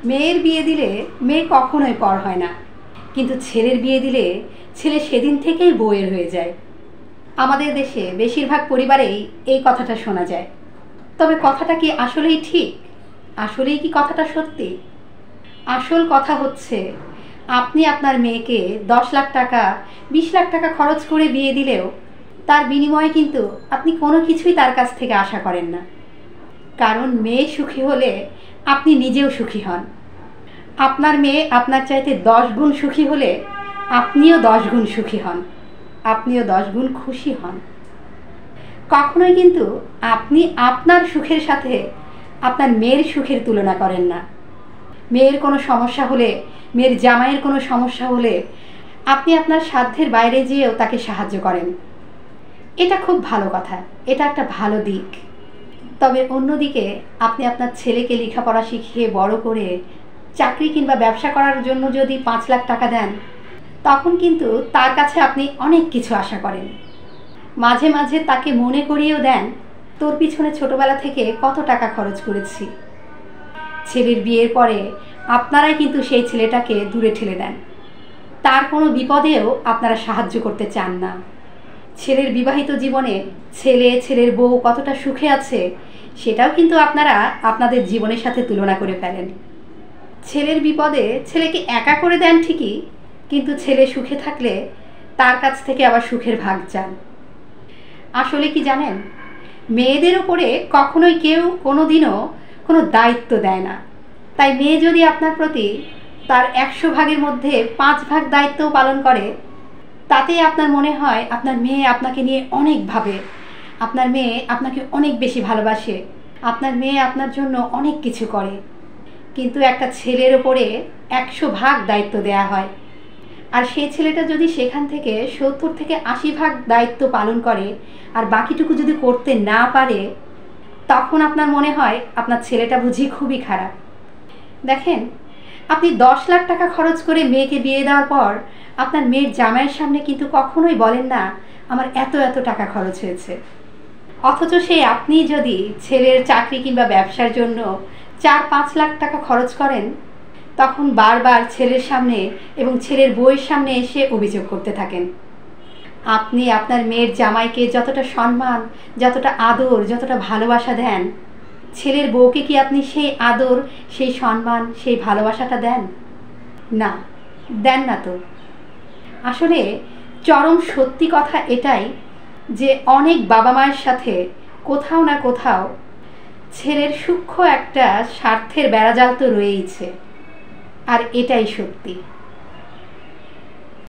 মেয়ের বিয়ে দিলে মেয়ে কখনোই পর হয় না, কিন্তু ছেলের বিয়ে দিলে ছেলে সেদিন থেকেই বউয়ের হয়ে যায়। আমাদের দেশে বেশিরভাগ পরিবারেই এই কথাটা শোনা যায়। তবে কথাটা কি আসলেই ঠিক? আসলেই কি কথাটা সত্যি? আসল কথা হচ্ছে, আপনি আপনার মেয়েকে 10 লাখ টাকা 20 লাখ টাকা খরচ করে বিয়ে দিলেও তার বিনিময়ে কিন্তু আপনি কোনো কিছুই তার কাছ থেকে আশা করেন না। কারণ মেয়ে সুখী হলে আপনি নিজেও সুখী হন। আপনার মেয়ে আপনার চাইতে 10 গুণ সুখী হলে আপনিও 10 গুণ সুখী হন, আপনিও 10 গুণ খুশি হন। কখনোই কিন্তু আপনি আপনার সুখের সাথে আপনার মেয়ের সুখের তুলনা করেন না। মেয়ের কোনো সমস্যা হলে, মেয়ের জামাইয়ের কোনো সমস্যা হলে আপনি আপনার সাধ্যের বাইরে যেয়েও তাকে সাহায্য করেন। এটা খুব ভালো কথা, এটা একটা ভালো দিক। তবে অন্যদিকে আপনি আপনার ছেলেকে লেখাপড়া শিখিয়ে বড় করে চাকরি কিংবা ব্যবসা করার জন্য যদি 5 লাখ টাকা দেন, তখন কিন্তু তার কাছে আপনি অনেক কিছু আশা করেন। মাঝে মাঝে তাকে মনে করিয়েও দেন, তোর পিছনে ছোটবেলা থেকে কত টাকা খরচ করেছি। ছেলের বিয়ের পরে আপনারাই কিন্তু সেই ছেলেটাকে দূরে ঠেলে দেন। তার কোনো বিপদেও আপনারা সাহায্য করতে চান না। ছেলের বিবাহিত জীবনে ছেলের বউ কতটা সুখে আছে সেটাও কিন্তু আপনারা আপনাদের জীবনের সাথে তুলনা করে ফেলেন। ছেলের বিপদে ছেলেকে একা করে দেন ঠিকই, কিন্তু ছেলে সুখে থাকলে তার কাছ থেকে আবার সুখের ভাগ চান। আসলে কি জানেন, মেয়েদের উপরে কখনোই কেউ কোনো দিনও কোনো দায়িত্ব দেয় না। তাই মেয়ে যদি আপনার প্রতি তার 100 ভাগের মধ্যে 5 ভাগ দায়িত্ব পালন করে, তাতে আপনার মনে হয় আপনার মেয়ে আপনাকে নিয়ে অনেক ভাবে, আপনার মেয়ে আপনাকে অনেক বেশি ভালোবাসে, আপনার মেয়ে আপনার জন্য অনেক কিছু করে। কিন্তু একটা ছেলের ওপরে 100 ভাগ দায়িত্ব দেয়া হয়, আর সেই ছেলেটা যদি সেখান থেকে 70 থেকে 80 ভাগ দায়িত্ব পালন করে আর বাকিটুকু যদি করতে না পারে, তখন আপনার মনে হয় আপনার ছেলেটা বুঝি খুবই খারাপ। দেখেন, আপনি 10 লাখ টাকা খরচ করে মেয়েকে বিয়ে দেওয়ার পর আপনার মেয়ের জামাইয়ের সামনে কিন্তু কখনোই বলেন না আমার এত এত টাকা খরচ হয়েছে। অথচ সেই আপনি যদি ছেলের চাকরি কিংবা ব্যবসার জন্য 4-5 লাখ টাকা খরচ করেন, তখন বারবার ছেলের সামনে এবং ছেলের বউয়ের সামনে এসে অভিযোগ করতে থাকেন। আপনি আপনার মেয়ের জামাইকে যতটা সম্মান, যতটা আদর, যতটা ভালোবাসা দেন, ছেলের বউকে কি আপনি সেই আদর, সেই সম্মান, সেই ভালোবাসাটা দেন? না, দেন না তো। আসলে চরম সত্যি কথা এটাই যে অনেক বাবা মায়ের সাথে কোথাও না কোথাও ছেলের সূক্ষ্ম একটা স্বার্থের বেড়াজাল তো রয়েইছে, আর এটাই সত্যি।